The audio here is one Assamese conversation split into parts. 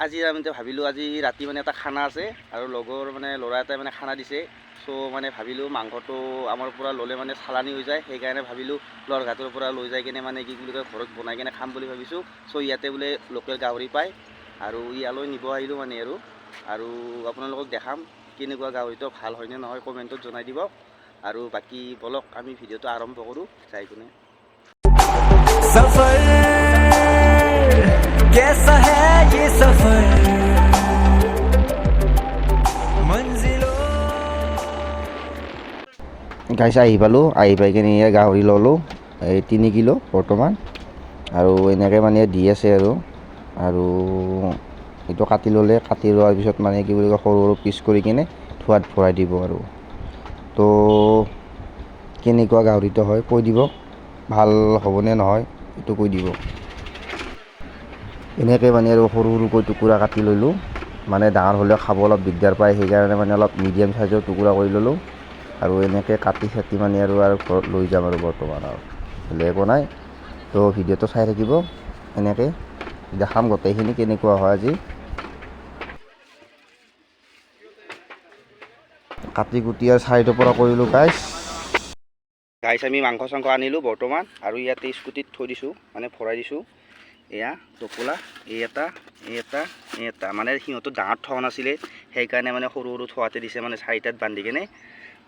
আজি আমি ভাবিলোঁ আজি ৰাতি মানে এটা খানা আছে আৰু লগৰ মানে ল'ৰা এটাই মানে খানা দিছে চ' মানে ভাবিলোঁ মাংসটো আমাৰ পৰা ল'লে মানে চালানি হৈ যায় সেইকাৰণে ভাবিলোঁ লৰঘাটৰ পৰা লৈ যাই কিনে মানে কি বুলি কয় ঘৰত বনাই কিনে খাম বুলি ভাবিছোঁ চ' ইয়াতে বোলে লোকেল গাহৰি পায় আৰু ইয়ালৈ নিব আহিলোঁ মানে আৰু আপোনালোকক দেখাম কেনেকুৱা গাহৰিটো ভাল হয়নে নহয় কমেণ্টত জনাই দিব আৰু বাকী বলক আমি ভিডিঅ'টো আৰম্ভ কৰোঁ যাই কিনে कैसा है ये सफर मंजिलों गाइस आহি পালোঁ আহি পাই কিনে ইয়া গাহৰি ল'লোঁ এই 3 কিলো বৰ্তমান আৰু এনেকৈ মানে দি আছে আৰু এইটো কাটি ল'লে কাটি লোৱাৰ পিছত মানে কি বুলি কয় সৰু সৰু পিচ কৰি কিনে ধোঁৱাত ভৰাই দিব আৰু তো কেনেকুৱা গাহৰিটো হয় কৈ দিব ভাল হ'বনে নহয় এইটো কৈ দিব এনেকৈ মানে আৰু সৰু সৰুকৈ টুকুৰা কাটি ল'লোঁ মানে ডাঙৰ হ'লেও খাব অলপ দিগদাৰ পায় সেইকাৰণে মানে অলপ মিডিয়াম সাইজৰ টুকুৰা কৰি ল'লোঁ আৰু এনেকৈ কাটি চাটি মানে আৰু ঘৰত লৈ যাম আৰু বৰ্তমান আৰু বেলেগ একো নাই তো ভিডিঅ'টো চাই থাকিব এনেকৈ দেখাম গোটেইখিনি কেনেকুৱা হয় আজি কাটি কুটি আৰু চাইডৰ পৰা কৰিলোঁ গাইছ আমি মাংস চাংস আনিলোঁ বৰ্তমান আৰু ইয়াতে স্কুটিত থৈ দিছোঁ মানে ভৰাই দিছোঁ এয়া টোপোলা এই এটা মানে সিহঁতৰ ডাঙৰ থোৱা নাছিলে সেইকাৰণে মানে সৰু সৰু থোৱাতে দিছে মানে চাৰিটাত বান্ধি কেনে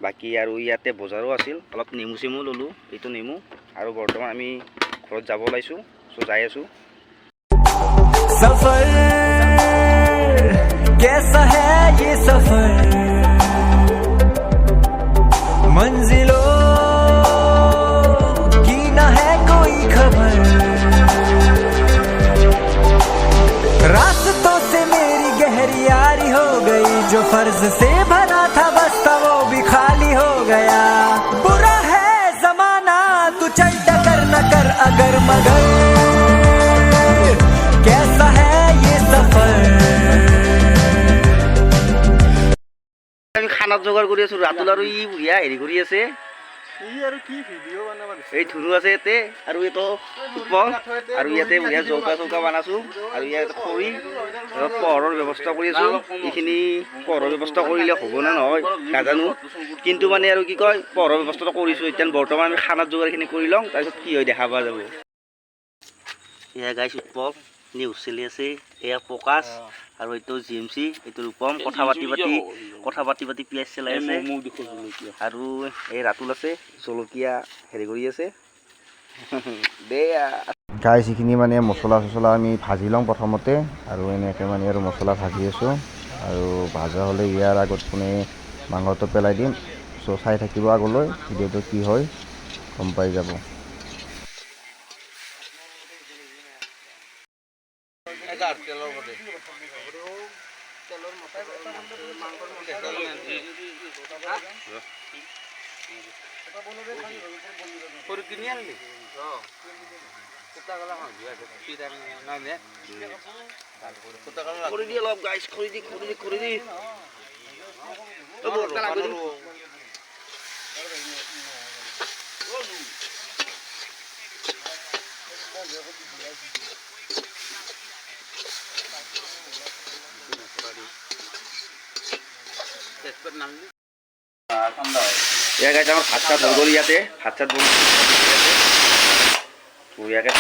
বাকী আৰু ইয়াতে বজাৰো আছিল অলপ নেমু চেমু ল'লোঁ এইটো নেমু আৰু বৰ্তমান আমি ঘৰত যাব ওলাইছোঁ চ' যাই আছোঁ সফৰ कैसा है ये सफर मंजिलों की ना है कोई खबर रास्तों से मेरी गहरी यारी हो गई जो फर्ज से भरा था बस्ता वो भी खाली हो गया बुरा है जमाना तू चल टकर न कर अगर मगर कैसा है ये सफर আমি খানাত যোগাৰ কৰি আছোঁ ৰাতুল আৰু ই বুঢ়িয়া হেৰি কৰি আছে এই ধুনু আছে ইয়াতে আৰু এইটো উপল আৰু ইয়াতে বুঢ়িয়া জৌকা চৌকা বনাইছোঁ আৰু ইয়াতে খৰি পোহৰৰ ব্যৱস্থা কৰি আছোঁ এইখিনি পোহৰৰ ব্যৱস্থা কৰিলে হ'ব নে নহয় নাজানো কিন্তু মানে আৰু কি কয় পোহৰৰ ব্যৱস্থাটো কৰিছোঁ এতিয়া বৰ্তমান আমি খানাত যোগাৰখিনি কৰি লওঁ তাৰপিছত কি হয় দেখা পোৱা যাব এয়া গাইছ উপল নিউজ চলি আছে এয়া প্ৰকাশ আৰু এইটো জি এম চি এইটো ৰূপম কথা পাতি পিঁয়াজ চলাই আছে আৰু এই ৰাতুল আছে জলকীয়া হেৰি কৰি আছে দে গাইছ এইখিনি মানে মছলা চছলা আমি ভাজি লওঁ প্ৰথমতে আৰু এনেকৈ মানে আৰু মছলা ভাজি আছোঁ আৰু ভাজা হ'লে ইয়াৰ আগত মানে মাংসটো পেলাই দিম চ' চাই থাকিব আগলৈ ভিডিঅ'টো কি হয় গম পাই যাব কৰি দি অলপ গাইছ কৰি দি এয়া গাইছ আমাৰ ভাত চাত হৈ গ'ল ইয়াতে ভাত চাত বঢ়িয়াকৈ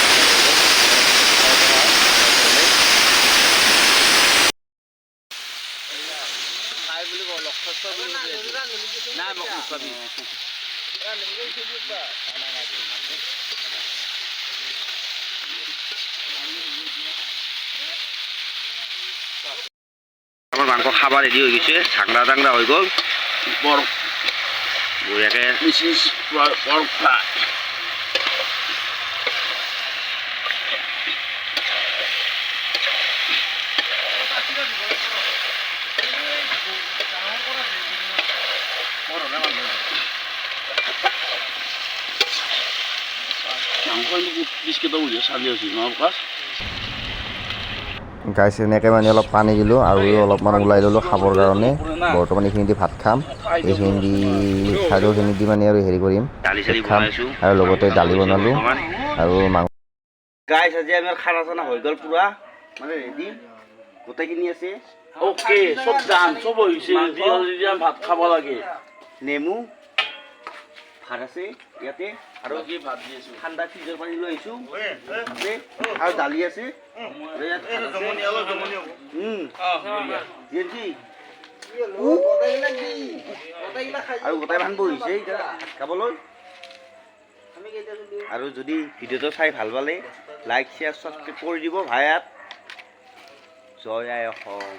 আমার মাংস খাবার রেডি হয়ে গেছে ঝাংরা টাংরা হয়ে গেল বঢ়িয়াকে গাইছ এনেকৈ মানে অলপ পানী দিলোঁ আৰু অলপমান ওলাই ল'লোঁ খাবৰ কাৰণে। বৰ্তমান এইখিনি দি ভাত খাম, এইখিনি দি খাদ্যখিনি দি মানে আৰু হেৰি কৰিম খাম। আৰু লগতে দালি বনালোঁ আৰু মাংস। গাইছ আজি আমাৰ খানা চানা হৈ গ'ল পুৰা মানে ৰেডি, গোটেইখিনি আছে। অ'কে, চব দাম চব হৈছে, ভাত খাব লাগে। নেমু ভাত আছে ইয়াতে আৰু ঠাণ্ডা ফ্ৰিজৰ পানী লৈ আহিছোঁ আৰু দালি আছে আৰু গোটাই মান বহিছে এতিয়া খাবলৈ। আৰু যদি ভিডিঅ'টো চাই ভাল পালে লাইক শ্বেয়াৰ ছাবস্ক্ৰাইব কৰি দিব ভায়াত। জয় আই অসম।